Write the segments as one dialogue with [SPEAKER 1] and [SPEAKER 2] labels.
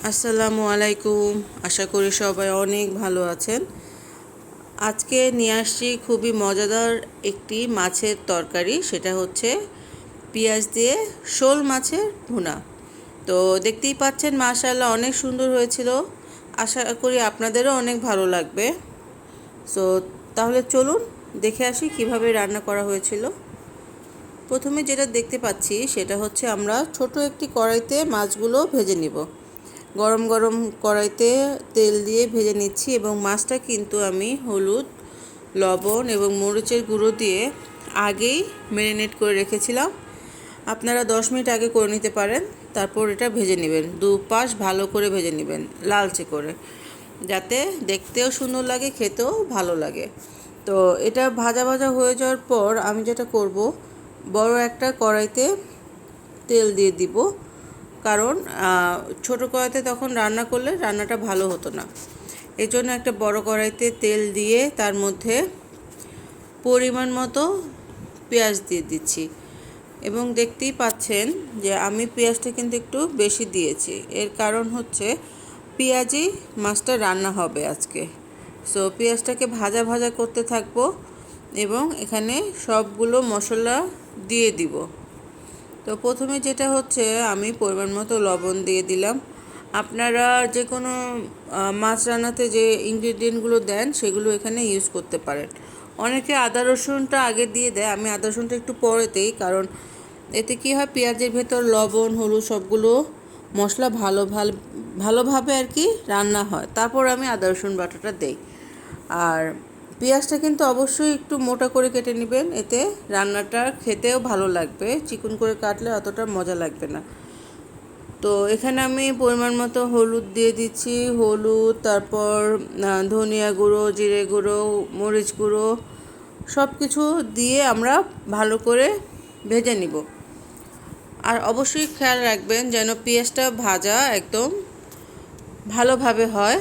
[SPEAKER 1] আসসালামু আলাইকুম। আশা করি সবাই অনেক ভালো আছেন। আজকে নিয়ে আসছি খুবই মজাদার একটি মাছের তরকারি, সেটা হচ্ছে পেঁয়াজ দিয়ে শোল মাছের ভুনা। তো দেখতেই পাচ্ছেন মাশাআল্লাহ অনেক সুন্দর হয়েছিল। আশা করি আপনাদেরও অনেক ভালো লাগবে। সো তাহলে চলুন দেখে আসি কিভাবে রান্না করা হয়েছিল। প্রথমে যেটা দেখতে পাচ্ছি সেটা হচ্ছে আমরা ছোট একটি কড়াইতে মাছগুলো ভেজে নিব। গরম গরম কড়াইতে তেল দিয়ে ভেজে নিচ্ছি এবং মাছটা কিন্তু আমি হলুদ, লবণ এবং মরিচের গুঁড়ো দিয়ে আগেই ম্যারিনেট করে রেখেছিলাম। আপনারা 10 মিনিট আগে করে নিতে পারেন। তারপর এটা ভেজে নেবেন, দুপাশ ভালো করে ভেজে নেবেন লালচে করে, যাতে দেখতেও সুন্দর লাগে, খেতেও ভালো লাগে। তো এটা ভাজা ভাজা হয়ে যাওয়ার পর আমি যেটা করব, বড় একটা কড়াইতে তেল দিয়ে দিব, কারণ ছোটো কড়াইতে তখন রান্না করলে রান্নাটা ভালো হতো না। এই জন্য একটা বড় কড়াইতে তেল দিয়ে তার মধ্যে পরিমাণ মতো পেঁয়াজ দিয়ে দিচ্ছি এবং দেখতেই পাচ্ছেন যে আমি পেঁয়াজটা কিন্তু একটু বেশি দিয়েছি। এর কারণ হচ্ছে পেঁয়াজই মাছটা রান্না হবে আজকে। সো পেঁয়াজটাকে ভাজা ভাজা করতে থাকবো এবং এখানে সবগুলো মশলা দিয়ে দিব। তো প্রথমে যেটা হচ্ছে আমি পরিমাণ মতো লবণ দিয়ে দিলাম। আপনারা যে কোনো মাছ রান্নাতে যে ইনগ্রিডিয়েন্টগুলো দেন সেগুলো এখানে ইউজ করতে পারেন। অনেকে আদা রসুনটা আগে দিয়ে দেয়, আমি আদা রসুনটা একটু পরে দিই, কারণ এতে কী হয়, পেঁয়াজের ভেতর লবণ হলুদ সবগুলো মশলা ভালোভাবে আর কি রান্না হয়। তারপর আমি আদা রসুন বাটাটা দেই। আর পেঁয়াজটা কিন্তু অবশ্যই একটু মোটা করে কেটে নেবেন, এতে রান্নাটা খেতেও ভালো লাগবে। চিকন করে কাটলে অতটা মজা লাগবে না। তো এখানে আমি পরিমাণ মতো হলুদ দিয়ে দিচ্ছি, হলুদ, তারপর ধনিয়া গুঁড়ো, জিরে গুঁড়ো, মরিচ গুঁড়ো সব কিছু দিয়ে আমরা ভালো করে ভেজে নিব। আর অবশ্যই খেয়াল রাখবেন যেন পেঁয়াজটা ভাজা একদম ভালোভাবে হয়।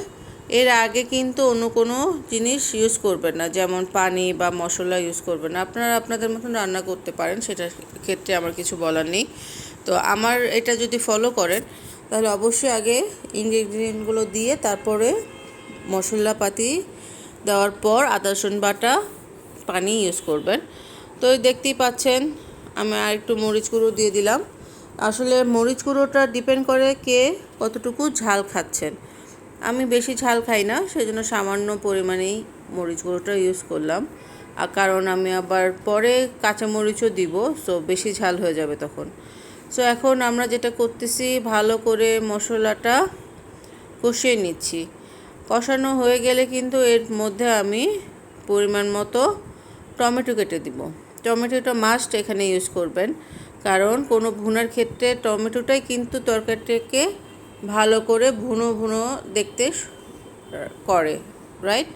[SPEAKER 1] এর আগে কিন্তু অন্য কোনো জিনিস ইউজ করবেন না, যেমন পানি বা মশলা ইউজ করবেন না। আপনারা আপনাদের মতন রান্না করতে পারেন, সেটার ক্ষেত্রে আমার কিছু বলার নেই। তো আমার এটা যদি ফলো করেন তাহলে অবশ্যই আগে ইনগ্রিডিয়েন্টগুলো দিয়ে তারপরে মশলাপাতি দেওয়ার পর আদা রসুন বাটা, পানি ইউজ করবেন। তো দেখতেই পাচ্ছেন আমি আর একটু মরিচ গুঁড়ো দিয়ে দিলাম। আসলে মরিচ গুঁড়োটা ডিপেন্ড করে কে কতটুকু ঝাল খাচ্ছেন। আমি বেশি ঝাল খাই না, সেজন্য সামান্য পরিমাণেই মরিচ গুঁড়োটা ইউজ করলাম। আর কারণ আমি আবার পরে কাঁচামরিচও দিব, সো বেশি ঝাল হয়ে যাবে তখন। সো এখন আমরা যেটা করতেছি, ভালো করে মশলাটা কষিয়ে নিচ্ছি। কষানো হয়ে গেলে কিন্তু এর মধ্যে আমি পরিমাণ মতো টমেটো কেটে দিব। টমেটোটা মাস্ট এখানে ইউজ করবেন, কারণ কোনো ভুনার ক্ষেত্রে টমেটোটাই কিন্তু তরকারিটাকে ভালো করে ভুনো ভুনো দেখতে করে, রাইট?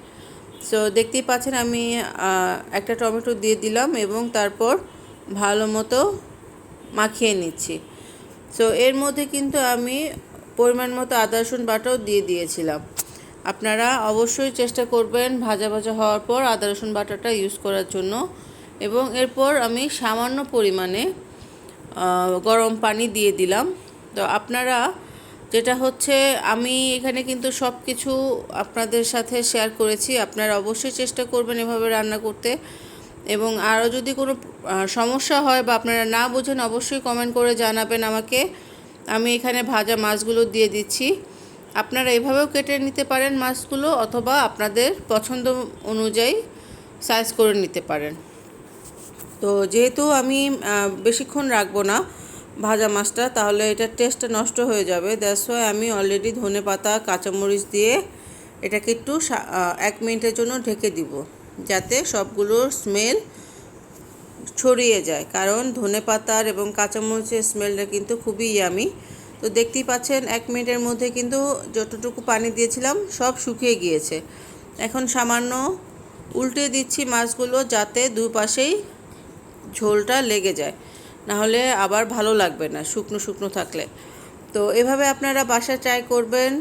[SPEAKER 1] সো দেখতেই পাচ্ছেন আমি একটা টমেটো দিয়ে দিলাম এবং তারপর ভালো মতো মাখিয়ে নিচ্ছি। সো এর মধ্যে কিন্তু আমি পরিমাণ মতো আদা রসুন বাটাও দিয়ে দিয়েছিলাম। আপনারা অবশ্যই চেষ্টা করবেন ভাজা ভাজা হওয়ার পর আদা রসুন বাটাটা ইউজ করার জন্য। এবং এরপর আমি সামান্য পরিমাণে গরম পানি দিয়ে দিলাম। তো আপনারা যেটা হচ্ছে, আমি এখানে কিন্তু সব কিছু আপনাদের সাথে শেয়ার করেছি। আপনারা অবশ্যই চেষ্টা করবেন এভাবে রান্না করতে। এবং আরও যদি কোনো সমস্যা হয় বা আপনারা না বোঝেন অবশ্যই কমেন্ট করে জানাবেন আমাকে। আমি এখানে ভাজা মাছগুলো দিয়ে দিচ্ছি। আপনারা এভাবেও কেটে নিতে পারেন মাছগুলো, অথবা আপনাদের পছন্দ অনুযায়ী সাইজ করে নিতে পারেন। তো যেহেতু আমি বেশিক্ষণ রাখবো না ভাজা মাছটা, তাহলে এটার টেস্টটা নষ্ট হয়ে যাবে। দ্যাটস ওয়াই আমি অলরেডি ধনেপাতা কাঁচামরিচ দিয়ে এটাকে একটু 1 মিনিটের জন্য ঢেকে দিব, যাতে সবগুলোর স্মেল ছড়িয়ে যায়। কারণ ধনেপাতার এবং কাঁচামরিচের স্মেলটা কিন্তু খুবই ইয়ামি। তো দেখতেই পাচ্ছেন 1 মিনিটের মধ্যে কিন্তু যতটুকু পানি দিয়েছিলাম সব শুকিয়ে গিয়েছে। এখন সামান্য উল্টে দিচ্ছি মাছগুলো, যাতে দুপাশেই ঝোলটা লেগে যায়, নাহলে আবার ভালো লাগবে না শুকনো শুকনো থাকলে। তো এভাবে আপনারা বাসায় ট্রাই করবেন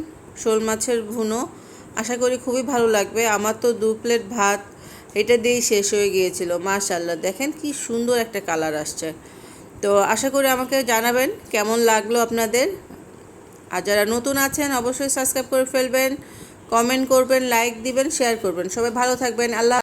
[SPEAKER 1] শোল মাছের ভুনো। আশা করি খুবই ভালো লাগবে। আমার তো 2 প্লেট ভাত এটা দিয়েই শেষ হয়ে গিয়েছিল। মাশাআল্লাহ, দেখেন কি সুন্দর একটা কালার আসছে। তো আশা করি আমাকে জানাবেন কেমন লাগলো আপনাদের। আর যারা নতুন আছেন অবশ্যই সাবস্ক্রাইব করে ফেলবেন, কমেন্ট করবেন, লাইক দিবেন, শেয়ার করবেন। সবাই ভালো থাকবেন। আল্লাহ।